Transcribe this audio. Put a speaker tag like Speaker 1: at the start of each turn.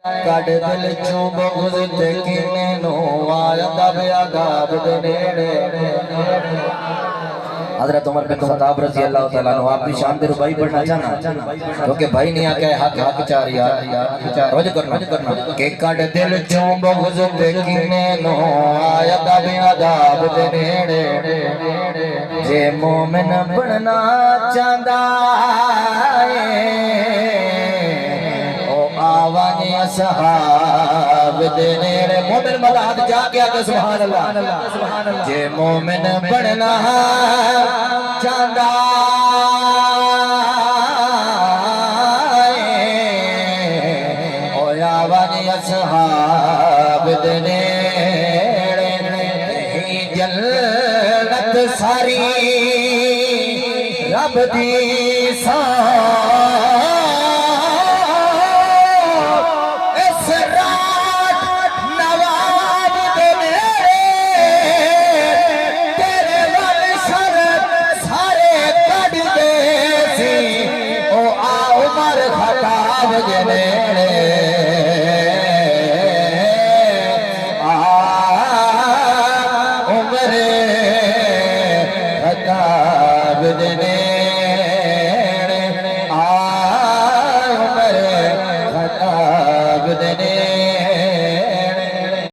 Speaker 1: Cut दिल चो बुग़्ज़ ते कीने नो आया बेअदाब दे नेड़े। हज़रत उमर बिन खत्ताब रज़ी अल्लाह तआला अन्हु आप भी शान दे रुबाई पढ़ना चाहना क्योंकि भाई नहीं आके हक हक चार यार रोज करना के कट दिल चो बुग़्ज़ ते कीने नो आया बेअदाब दे नेड़े। जे मोमिन बनना चाहंदा आवाज़ असहाब दे नेड़े। मोमिन मलाद जाके आके सुभान अल्लाह। जे मोमिन बनना चाहंदा ओ आवाज़ असहाब दे नेड़े। जन्नत सारी रब दी सा